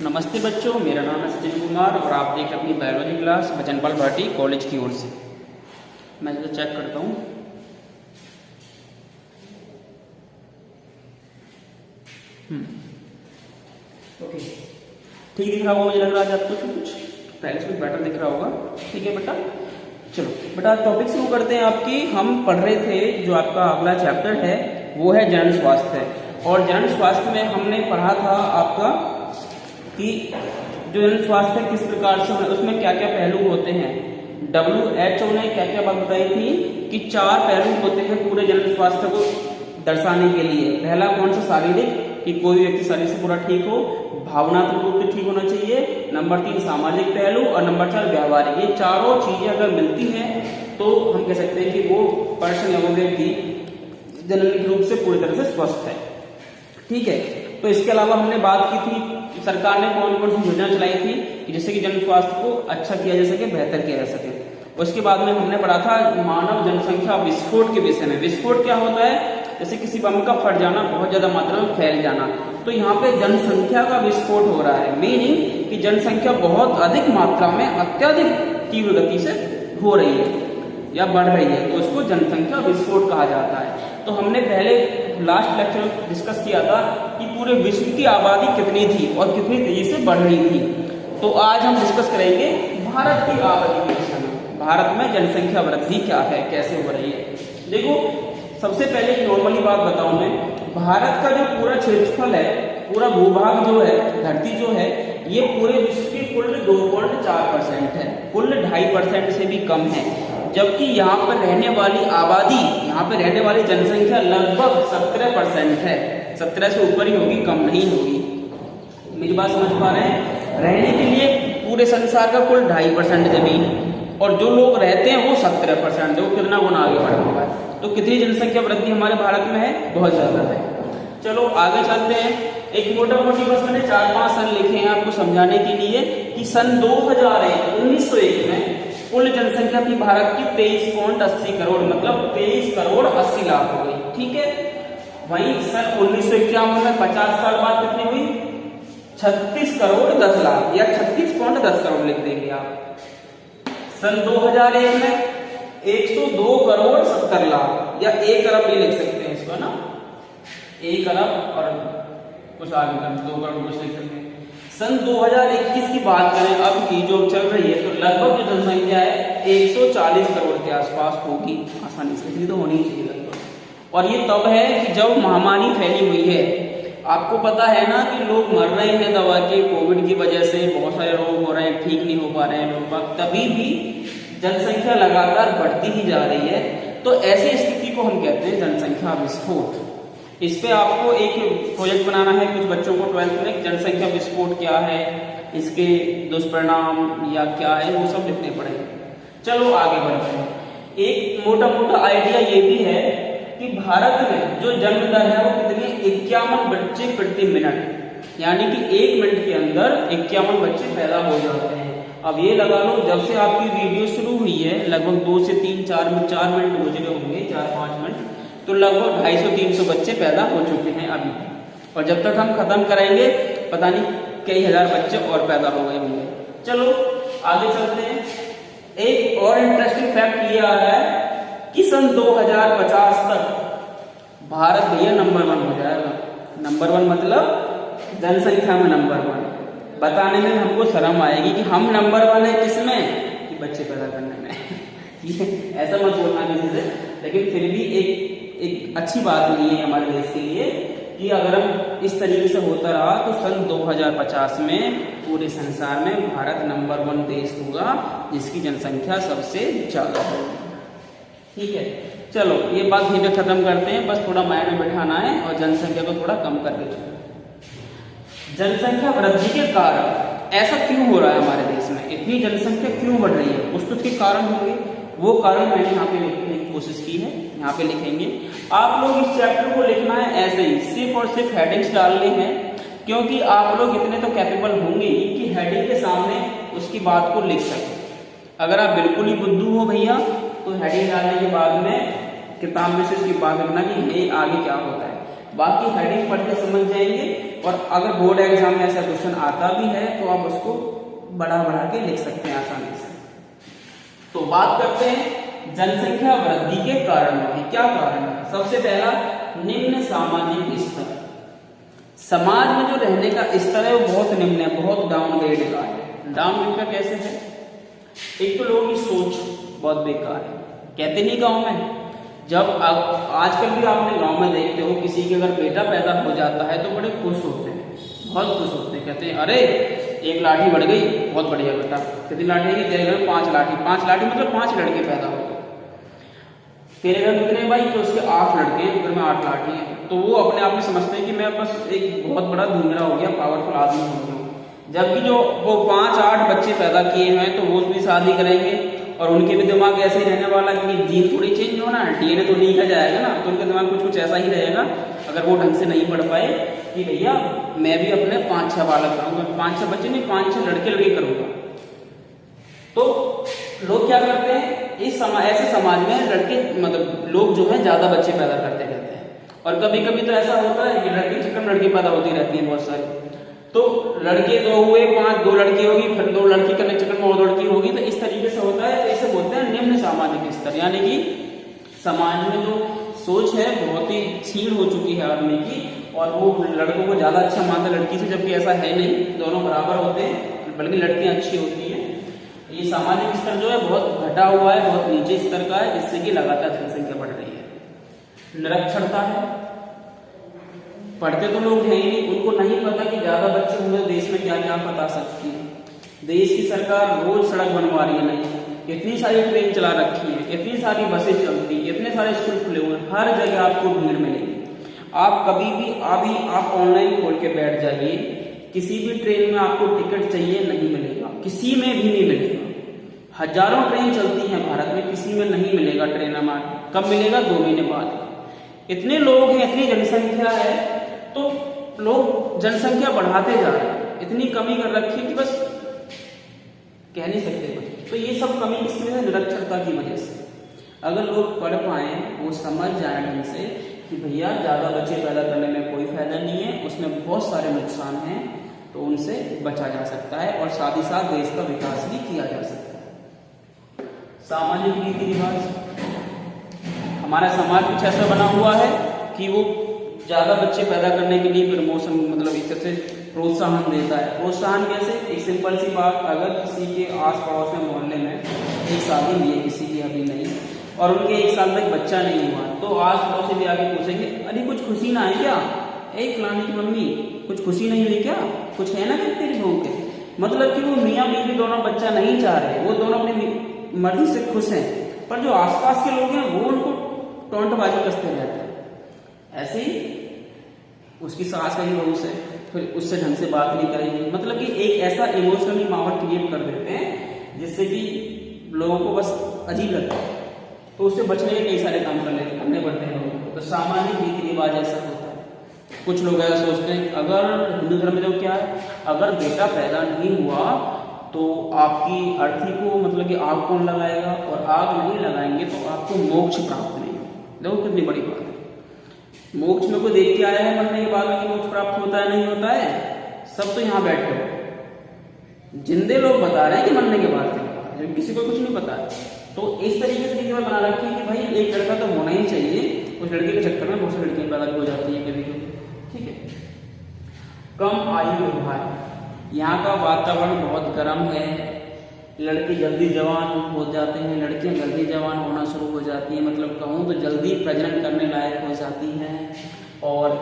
नमस्ते बच्चों, मेरा नाम है सचिन कुमार और आप देख अपनी बायोलॉजी क्लास बचनपाल भाटी कॉलेज की ओर से। मैं इसे चेक करता हूँ। ओके, ठीक दिख रहा होगा, मुझे लग रहा है आपको कुछ पहले से कुछ बेटर दिख रहा होगा। ठीक है बेटा, चलो बेटा टॉपिक शुरू करते हैं। आपकी हम पढ़ रहे थे जो आपका अगला चैप्टर है वो है जनन स्वास्थ्य। और जनन स्वास्थ्य में हमने पढ़ा था आपका कि जो जनन स्वास्थ्य किस प्रकार से उसमें क्या क्या पहलू होते हैं। WHO ने क्या क्या बात बताई थी कि 4 पहलू होते हैं पूरे जनन स्वास्थ्य को दर्शाने के लिए। पहला कौन सा? शारीरिक, कि कोई व्यक्ति शरीर से पूरा ठीक हो, भावनात्मक रूप से ठीक होना चाहिए। नंबर 3 सामाजिक पहलू और नंबर 4 व्यावहारिक। ये चारों चीजें अगर मिलती हैं तो हम कह सकते हैं कि वो पर्सन या वो व्यक्ति जननिक रूप से पूरी तरह से स्वस्थ है। ठीक है, तो इसके अलावा हमने बात की थी सरकार ने कौन कौन सी योजना चलाई थी कि जिससे कि जन स्वास्थ्य को अच्छा किया जा सके, बेहतर किया जा सके। उसके बाद में हमने पढ़ा था मानव जनसंख्या विस्फोट के विषय में। विस्फोट क्या होता है? जैसे किसी बम का फट जाना, बहुत ज्यादा मात्रा में फैल जाना। तो यहाँ पे जनसंख्या का विस्फोट हो रहा है, मीनिंग कि जनसंख्या बहुत अधिक मात्रा में अत्यधिक तीव्र गति से हो रही है या बढ़ रही है, तो उसको जनसंख्या विस्फोट कहा जाता है। तो हमने पहले लास्ट लेक्चर में डिस्कस किया था कि पूरे विश्व की आबादी कितनी थी और कितनी तेजी से बढ़ रही थी। तो आज हम डिस्कस करेंगे भारत की आबादी के विषय में। भारत में जनसंख्या वृद्धि क्या है, कैसे हो रही है। देखो, सबसे पहले एक नॉर्मली बात बताऊं मैं, भारत का जो पूरा क्षेत्रफल है, पूरा भूभाग जो है, धरती जो है, ये पूरे विश्व की कुल 2.4% है, कुल 2.5% से भी कम है। जबकि यहाँ पर रहने वाली आबादी, यहाँ पर रहने वाली जनसंख्या लगभग 17% है। 17 से ऊपर ही होगी, कम नहीं होगी। मेरी बात समझ पा रहे हैं? रहने के लिए पूरे संसार का कुल 2.5% जमीन, और जो लोग रहते हैं वो 17%, जो कितना गुना आगे बढ़ा हुआ है। तो कितनी जनसंख्या वृद्धि हमारे भारत में है? बहुत ज्यादा है। चलो आगे चलते हैं। एक मोटा मोटी बस मैंने 4-5 सन लिखे हैं आपको समझाने के लिए कि सन 1901 में कुल जनसंख्या थी भारत की 23.80 करोड़, मतलब 23 करोड़ 80 लाख हो गई। ठीक है, वहीं सन 1951 में 50 साल बाद कितनी हुई? 36 करोड़ 10 लाख या 36.10 करोड़ लिख देंगे आप। सन 2001 में 102 करोड़ 70 लाख या 1 अरब भी लिख सकते हैं इसको ना, 1 अरब और कुछ आगे 2 करोड़ कुछ लिख सकते हैं। सन 2021 की बात करें अब की जो चल रही है, तो लगभग जो जनसंख्या है 140 करोड़ के आसपास होगी आसानी से, इतनी तो होनी चाहिए लगभग। और ये तब है कि जब महामारी फैली हुई है। आपको पता है ना कि लोग मर रहे हैं दवा के, कोविड की वजह से बहुत सारे रोग हो रहे हैं, ठीक नहीं हो पा रहे हैं लोग, तभी भी जनसंख्या लगातार बढ़ती ही जा रही है। तो ऐसी स्थिति को हम कहते हैं जनसंख्या विस्फोट। इस पे आपको एक प्रोजेक्ट बनाना है कुछ बच्चों को 12th में, जनसंख्या विस्फोट क्या है, इसके दुष्परिणाम या क्या है, वो सब लिखने पड़ेंगे। चलो आगे बढ़ते हैं। एक मोटा मोटा आइडिया ये भी है कि भारत में जो जन्म दर है वो कितनी है? 51 बच्चे प्रति मिनट, यानी कि 1 मिनट के अंदर 51 बच्चे पैदा हो जाते हैं। अब ये लगा लो, जब से आपकी वीडियो शुरू हुई है लगभग 2 से 4 मिनट हो चुके होंगे, 4-5 मिनट, तो लगभग 250-300 बच्चे पैदा हो चुके हैं अभी। और जब तक हम खत्म करेंगे पता नहीं कई हजार बच्चे और पैदा हो गए होंगे। चलो आगे चलते हैं। एक और इंटरेस्टिंग फैक्ट ये आ रहा है कि सन 2050 तक भारत भैया नंबर 1 हो जाएगा। नंबर 1 मतलब जनसंख्या में नंबर 1। बताने में हमको शर्म आएगी कि हम नंबर 1 है किसमें? कि बच्चे पैदा करने में। ऐसा मत बोलना किसी से, लेकिन फिर भी एक अच्छी बात नहीं है हमारे देश के लिए कि अगर हम इस तरीके से होता रहा तो सन 2050 में पूरे संसार में भारत नंबर 1 देश होगा जिसकी जनसंख्या सबसे ज्यादा होगी। ठीक है, चलो ये बात यहीं पे खत्म करते हैं, बस थोड़ा माइंड में बैठाना है और जनसंख्या को थोड़ा कम करके चलो। जनसंख्या वृद्धि के कारण ऐसा क्यों हो रहा है हमारे देश में, इतनी जनसंख्या क्यों बढ़ रही है? कुछ तो उसके कारण होंगे, वो कारण मैंने यहाँ पे लिखने की कोशिश की है, यहाँ पे लिखेंगे। आप लोग इस चैप्टर को लिखना है ऐसे ही, सिर्फ और सिर्फ हेडिंग्स डालने हैं, क्योंकि आप लोग इतने तो कैपेबल होंगे कि हेडिंग के सामने उसकी बात को लिख सकें। अगर आप बिल्कुल ही बुद्धू हो भैया तो हेडिंग डालने के बाद में किताब में से उसकी बात लिखना कि ये आगे क्या होता है। बाकी हेडिंग पढ़ के समझ जाएंगे, और अगर बोर्ड एग्जाम में ऐसा क्वेश्चन आता भी है तो आप उसको बढ़ा के लिख सकते हैं आसानी से। तो बात करते हैं जनसंख्या वृद्धि के कारणों की। क्या कारण है? सबसे पहला, निम्न सामाजिक स्तर। समाज में जो रहने का स्तर है वो बहुत निम्न है, बहुत डाउनग्रेड का है। डाउनग्रेड का कैसे है? एक तो लोगों की सोच बहुत बेकार है। कहते नहीं गांव में, जब आजकल भी आपने गांव में देखते हो किसी के अगर बेटा पैदा हो जाता है तो बड़े खुश होते हैं, बहुत खुश होते हैं। कहते हैं अरे एक लाठी बढ़ गई, बहुत बढ़िया बेटा। कितनी लाठी है? तेरे घर में 5 लाठी। 5 लाठी मतलब 5 लड़के पैदा हो गए। तेरे घर में कितने भाई? तो उसके 8 लड़के हैं, घर में 8 लाठी है। तो वो अपने आप में समझते हैं कि मैं बस एक बहुत बड़ा धूमरा हो गया, पावरफुल आदमी हो गया। जबकि जो वो 5-8 बच्चे पैदा किए हैं तो वो भी शादी करेंगे, और उनके भी दिमाग ऐसे ही रहने वाला कि जीन थोड़ी चेंज होना है, डीएनए तो नहीं लिखा जाएगा ना, तो उनका दिमाग कुछ ऐसा ही रहेगा। अगर वो ढंग से नहीं पढ़ पाए कि भैया मैं भी अपने 5-6 बालक करूंगा, 5-6 बच्चे नहीं, 5-6 लड़के करूंगा। तो लोग क्या करते हैं, ऐसे समाज में लड़के मतलब लोग जो है ज्यादा बच्चे पैदा करते रहते हैं। और कभी कभी तो ऐसा होता है कि लड़की से कम लड़की पैदा होती रहती है बहुत सारी। तो लड़के 2 हुए, 2 लड़की होगी, फिर 2 लड़की करने के चक्कर में और लड़की होगी। तो इस तरीके से होता है। तो इसे बोलते हैं निम्न सामाजिक स्तर, यानी कि समाज में जो सोच है बहुत ही क्षीण हो चुकी है आदमी की, और वो लड़कों को ज्यादा अच्छा मानता है लड़की से, जबकि ऐसा है नहीं, दोनों बराबर होते हैं, बल्कि लड़कियां अच्छी होती हैं। ये सामाजिक स्तर जो है बहुत घटा हुआ है, बहुत नीचे स्तर का है, जिससे कि लगातार जनसंख्या बढ़ रही है। निरक्षरता है, पढ़ते तो लोग हैं ही नहीं, उनको नहीं पता कि ज्यादा बच्चे हुए देश में क्या क्या आपदा आ सकती है। देश की सरकार रोज सड़क बनवा रही है, नहीं इतनी सारी ट्रेन चला रखी है, इतनी सारी बसें चलती है, इतने सारे स्कूल खुले हुए हैं, हर जगह आपको भीड़ मिलेगी। आप कभी भी अभी आप ऑनलाइन खोल के बैठ जाइए, किसी भी ट्रेन में आपको टिकट चाहिए नहीं मिलेगा, किसी में भी नहीं मिलेगा। हजारों ट्रेन चलती हैं भारत में, किसी में नहीं मिलेगा ट्रेन हमारा। कब मिलेगा? 2 महीने बाद। इतने लोग हैं, इतनी जनसंख्या है, तो लोग जनसंख्या बढ़ाते जा रहे हैं, इतनी कमी कर रखी है कि बस कह नहीं सकते कुछ। तो ये सब कमी किस वजह से? निरक्षरता की वजह से। अगर लोग पढ़ पाए, वो समझ जाए ढंग से कि भैया ज्यादा बच्चे पैदा करने में कोई फायदा नहीं है, उसमें बहुत सारे नुकसान हैं, तो उनसे बचा जा सकता है, और साथ ही साथ देश का विकास भी किया जा सकता है। सामाजिक रीति रिवाज, हमारा समाज कुछ ऐसा बना हुआ है कि वो ज्यादा बच्चे पैदा करने के लिए प्रमोशन मतलब एक तरह से प्रोत्साहन देता है। प्रोत्साहन कैसे? एक सिंपल सी बात, अगर किसी के आस पड़ोस में मोहल्ले में एक शादी हुई है किसी की अभी नहीं, और उनके 1 साल तक बच्चा नहीं हुआ, तो आस पड़ोस से भी आके पूछेंगे अरे कुछ खुशी ना है क्या? एक फलाने की मम्मी कुछ खुशी नहीं हुई क्या? कुछ है ना तेरी बहू के? मतलब कि वो मियाँ बीवी दोनों बच्चा नहीं चाह रहे, वो दोनों अपनी मर्जी से खुश हैं, पर जो आसपास के लोग हैं वो उनको टोंटबाजी कसते रहते हैं। ऐसे ही उसकी सास कहीं बहू से, फिर उससे ढंग से बात नहीं करेंगे, मतलब कि एक ऐसा इमोशनली माहौल क्रिएट कर देते हैं जिससे कि लोगों को बस अजीब लगता है। तो उससे बचने के कई सारे काम करने पड़ते हैं लोगों को। तो सामाजिक रीति रिवाज ऐसा होता है। कुछ लोग ऐसा सोचते हैं, अगर हिंदू धर्म में जो क्या है, अगर बेटा पैदा नहीं हुआ तो आपकी अर्थी को मतलब कि आग कौन लगाएगा, और आग नहीं लगाएंगे तो आपको मोक्ष प्राप्त नहीं होगा। देखो कितनी बड़ी बात है। मोक्ष में कोई देख के आया है मरने के बाद में कि मोक्ष प्राप्त होता है नहीं होता है? सब तो यहाँ बैठे हो, जिंदे लोग बता रहे हैं कि मरने के बाद क्या होता है, जबकि किसी को कुछ नहीं पता है। तो इस तरीके से रीति बना रखी है कि भाई एक लड़का तो होना ही चाहिए, उस लड़के के चक्कर में बहुत सी लड़कियां पैदा हो जाती है कभी कभी। ठीक है। कम आयु विवाह, यहाँ का वातावरण बहुत गर्म है, लड़के जल्दी जवान हो जाते हैं, लड़कियां जल्दी जवान होना शुरू हो जाती हैं, मतलब कहूँ तो जल्दी प्रजनन करने लायक हो जाती हैं। और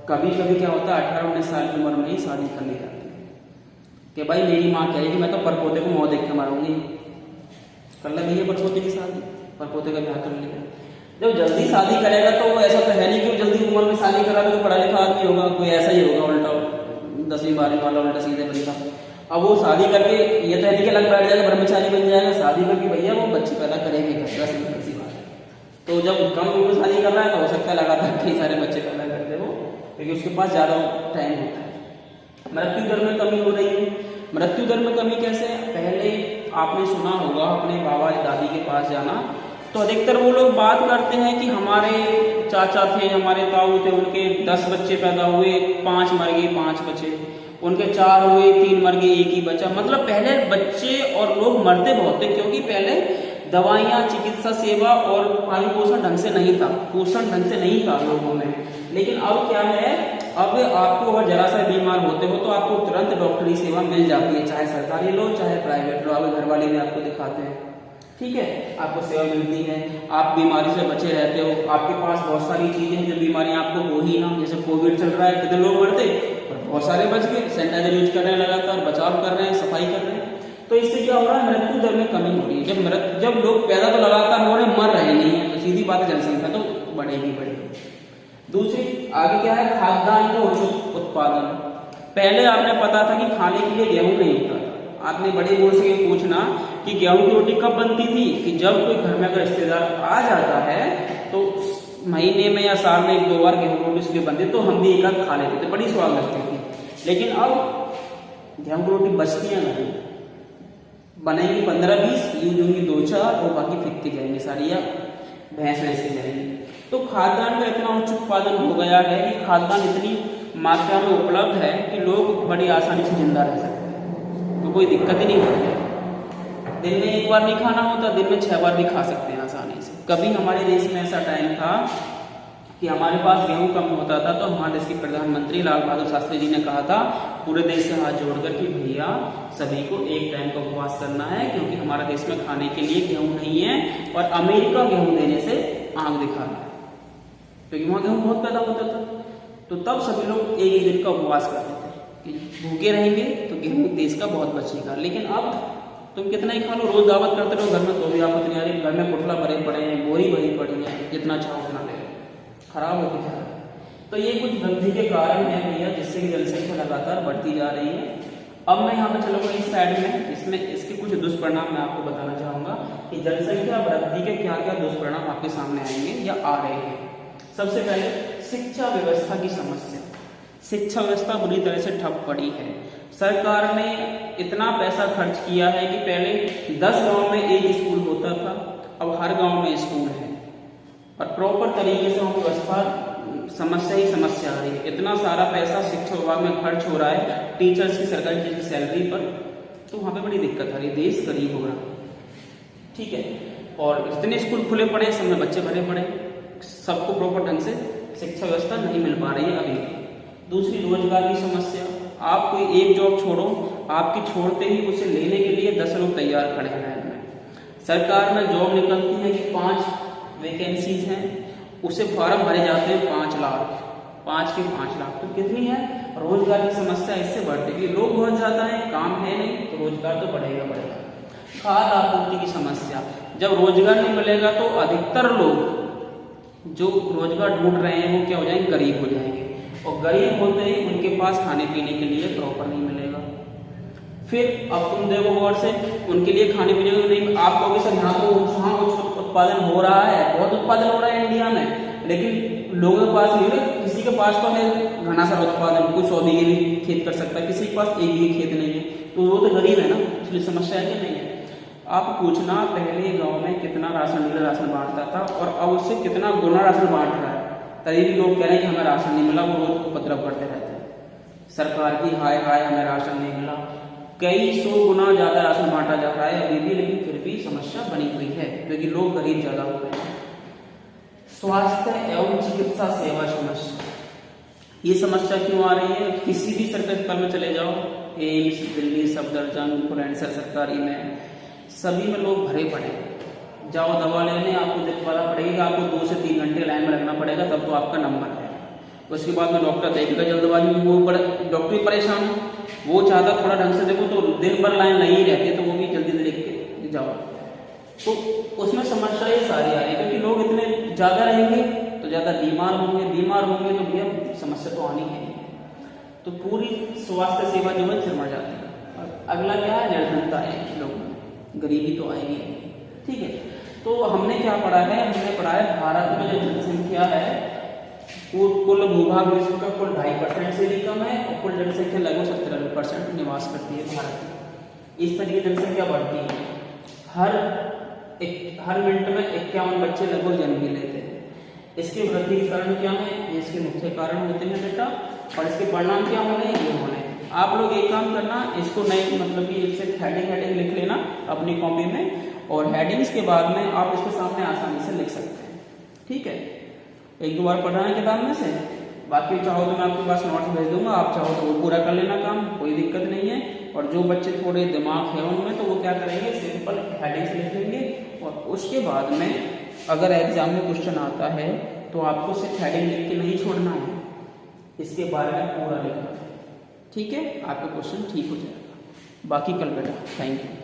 कभी कभी क्या होता है 18-19 साल की उम्र में ही शादी कर ली जाती है कि भाई मेरी माँ कहेगी मैं तो परपोते को मुँह देख के मारूंगी, कर ले भैया परपोते की शादी, परपोते का ब्याह कर लिया। जब जल्दी शादी करेगा तो वो ऐसा तो है नहीं कि जल्दी उम्र में शादी करा तो पढ़ा लिखा आदमी होगा, कोई ऐसा ही होगा उल्टा 10वीं 12वीं वाला उल्टा सीधे बंदा। अब वो शादी करके ये तो है कि अलग बैठ जाएगा, ब्रह्मचारी बन जाएगा, शादी करके भैया वो बच्चे पैदा करेंगे करेगा, सिंपल सी बात है। तो जब कम उम्र में शादी कर रहा है तो हो सकता है लगातार कई सारे बच्चे पैदा कर दे वो, क्योंकि उसके पास ज्यादा टाइम होता है। मृत्यु दर में कमी हो रही है। मृत्यु दर में कमी कैसे? पहले आपने सुना होगा अपने बाबा दादी के पास जाना तो अधिकतर वो लोग बात करते हैं कि हमारे चाचा थे, हमारे ताऊ थे, उनके 10 बच्चे पैदा हुए, 5 मर गए, 5 बचे, उनके 4 हुए, 3 मर गए, 1 ही बचा। मतलब पहले बच्चे और लोग मरते बहुत थे, क्योंकि पहले दवाइयाँ, चिकित्सा सेवा और पालन पोषण ढंग से नहीं था, पोषण ढंग से नहीं था लोगों में। लेकिन अब क्या है, अब आपको अगर जरा सा बीमार होते हो तो आपको तुरंत डॉक्टरी सेवा मिल जाती है, चाहे सरकारी लो चाहे प्राइवेट लो, आप घर वाले भी आपको दिखाते हैं, ठीक है, आपको सेवा मिलती है, आप बीमारी से बचे रहते हो, आपके पास बहुत सारी चीजें हैं जो बीमारियां आपको हो ही ना। जैसे कोविड चल रहा है, कितने लोग मरते, पर बहुत सारे बच गए, सैनिटाइजर यूज कर रहे हैं, लगातार बचाव कर रहे हैं, सफाई कर रहे हैं। तो इससे क्या हो रहा है, मृत्यु दर में कमी हो रही है। जब लोग पैदा तो लगातार हो रहे हैं, मर रहे नहीं है, तो सीधी बात है जनसंख्या तो बढ़ेगी बढ़ेगी। दूसरी आगे क्या है, खाद्यान्न का उचित उत्पादन। पहले आपने पता था कि खाने के लिए गेहूं नहीं होता था, आपने बड़े बोल से पूछना कि गेहूं की रोटी कब बनती थी, कि जब कोई घर में अगर रिश्तेदार आ जाता है तो महीने में या साल में 1-2 बार गेहूं की रोटी इसलिए बनती, तो हम भी एक आध खा लेते थे, बड़ी स्वाद लगती थी। लेकिन अब गेहूं की रोटी बचती है नहीं, बनेगी 15-20, यूज होंगी 2-4 और बाकी फिकती जाएंगे सारी, या भैंस वैसे जाएंगी। तो खाद्यान्न का इतना उच्च उत्पादन हो गया है कि खाद्यान्न इतनी मात्रा में उपलब्ध है कि लोग बड़ी आसानी से जिंदा रह सकते हैं, तो कोई दिक्कत ही नहीं होती। दिन में 1 बार नहीं खाना होता, दिन में 6 बार भी खा सकते हैं आसानी से। कभी हमारे देश में ऐसा टाइम था कि हमारे पास गेहूं कम होता था, तो हमारे देश के प्रधानमंत्री लाल बहादुर शास्त्री जी ने कहा था पूरे देश से हाथ जोड़कर कि भैया सभी को एक टाइम का उपवास करना है, क्योंकि हमारे देश में खाने के लिए गेहूं नहीं है, और अमेरिका गेहूं देने से आंख दिखा रहा है, क्योंकि वहां गेहूं बहुत पैदा होता था। तो तब सभी लोग एक ही दिन का उपवास करते थे कि भूखे रहेंगे तो गेहूं देश का बहुत बचेगा। लेकिन अब तुम कितना ही खा लो, रोज दावत करते रहो घर में, तो भी आफत नहीं आ रही। घर में पोटला भरे पड़े हैं, बोरी भरी पड़ी है, जितना चाहो उतना ले, खराब होती जा रहा है। तो ये कुछ वृद्धि के कारण है भैया, जिससे कि जनसंख्या लगातार बढ़ती जा रही है। अब मैं यहाँ पे चलूंगा इस साइड में, इसमें इसके कुछ दुष्परिणाम मैं आपको बताना चाहूंगा कि जनसंख्या वृद्धि के क्या क्या दुष्परिणाम आपके सामने आएंगे या आ रहे हैं। सबसे पहले शिक्षा व्यवस्था की समस्या। शिक्षा व्यवस्था बुरी तरह से ठप पड़ी है। सरकार ने इतना पैसा खर्च किया है कि पहले 10 गांव में एक स्कूल होता था, अब हर गांव में स्कूल है, और प्रॉपर तरीके से वहाँ व्यवस्था समस्या ही समस्या आ रही है। इतना सारा पैसा शिक्षा विभाग में खर्च हो रहा है टीचर्स की, सरकारी टीचर की सैलरी पर, तो वहाँ पे बड़ी दिक्कत आ रही है, देश गरीब हो रहा है, ठीक है। और इतने स्कूल खुले पड़े, सब में बच्चे भरे पड़े, सबको प्रॉपर ढंग से शिक्षा व्यवस्था नहीं मिल पा रही है अभी। दूसरी रोजगार की समस्या। आप कोई एक जॉब छोड़ो, आपकी छोड़ते ही उसे लेने के लिए 10 लोग तैयार खड़े हैं लाइन में। सरकार में जॉब निकलती है कि 5 वैकेंसीज हैं, उसे फॉर्म भरे जाते हैं 5 लाख, 5 के 5 लाख, तो कितनी है। रोजगार की समस्या इससे बढ़ती है, लोग बहुत ज्यादा है, काम है नहीं, तो रोजगार तो बढ़ेगा बढ़ेगा। खाद्य आपूर्ति की समस्या। जब रोजगार नहीं मिलेगा तो अधिकतर लोग जो रोजगार ढूंढ रहे हैं वो क्या हो जाएंगे, गरीब हो जाएंगे, और गरीब होते ही उनके पास खाने पीने के लिए प्रॉपर नहीं मिलेगा। फिर अब तुम देखो गौर से, उनके लिए खाने पीने को नहीं, आप कहोगे सर यहाँ तो उत्पादन हो रहा है, बहुत उत्पादन हो रहा है इंडिया में, लेकिन लोगों के पास नहीं है। किसी के पास तो है घना सा उत्पादन, कोई 100 बीघे भी खेत कर सकता है, किसी के पास 1 बीघे खेत नहीं है, तो वो तो गरीब है ना, इसलिए समस्या है कि नहीं है। आप पूछना पहले गांव में कितना नीला राशन बांटता था और अब उससे कितना गुना राशन बांट रहा है, तभी भी लोग कह रहे हैं कि हमें राशन नहीं मिला, वो रोज उपद्रव करते रहते हैं सरकार की, हाय हाय हमें राशन नहीं मिला। कई 100 गुना ज्यादा राशन बांटा जा रहा है अभी भी, लेकिन फिर भी समस्या बनी हुई है क्योंकि लोग गरीब ज्यादा हो गए हैं। स्वास्थ्य एवं चिकित्सा सेवा समस्या। ये समस्या क्यों आ रही है, किसी भी सरकारी अस्पताल में चले जाओ, एम्स, दिल्ली, सफदरजंग, बुलंदशहर सरकारी में, सभी में लोग भरे पड़े हैं। जाओ दवा लेने, आपको दिखवाना पड़ेगा, आपको 2 से 3 घंटे लाइन में लगना पड़ेगा, तब तो आपका नंबर है। उसके बाद में डॉक्टर देखेगा जल्दबाजी में, वो डॉक्टर भी परेशान हो, वो चाहता थोड़ा ढंग से देखो, तो दिन भर लाइन लगी रहती है, तो वो भी जल्दी देख के जाओ। तो उसमें समस्या ये सारी आ रही है क्योंकि लोग इतने ज्यादा रहेंगे तो ज्यादा बीमार होंगे तो भैया समस्या तो आनी है। तो पूरी स्वास्थ्य सेवा जो है फिर मर जाती है। और अगला क्या है, निर्धनता है, लोगों में गरीबी तो आएगी, ठीक है। तो हमने क्या पढ़ा है, हमने पढ़ा है भारत में जो जनसंख्या है वो कुल भूभाग विश्व का कुल 2.5% से भी कम है, और कुल जनसंख्या लगभग 70% निवास करती है भारत में। इस तरह की जनसंख्या बढ़ती है, हर हर मिनट में 51 बच्चे लगभग जन्म भी लेते हैं। इसके वृद्धि के कारण क्या है, ये इसके मुख्य कारण होते हैं बेटा, और इसके परिणाम क्या होने, ये होने। आप लोग एक काम करना, इसको नए मतलब कि सिर्फ हेडिंग लिख लेना अपनी कॉपी में, और हेडिंग्स के बाद में आप इसके सामने आसानी से लिख सकते हैं। ठीक है, एक दो बार पढ़ना है किताब में से, बाकी चाहो तो मैं आपके पास नोट्स भेज दूंगा, आप चाहो तो वो पूरा कर लेना काम, कोई दिक्कत नहीं है। और जो बच्चे थोड़े दिमाग है उनमें, तो वो क्या करेंगे, सिंपल हेडिंग्स लिख लेंगे, और उसके बाद में अगर एग्जाम में क्वेश्चन आता है तो आपको सिर्फ हेडिंग लिख के नहीं छोड़ना है, इसके बारे में पूरा लिखना है। ठीक है, आपका क्वेश्चन ठीक हो जाएगा। बाकी कल बेटा, थैंक यू।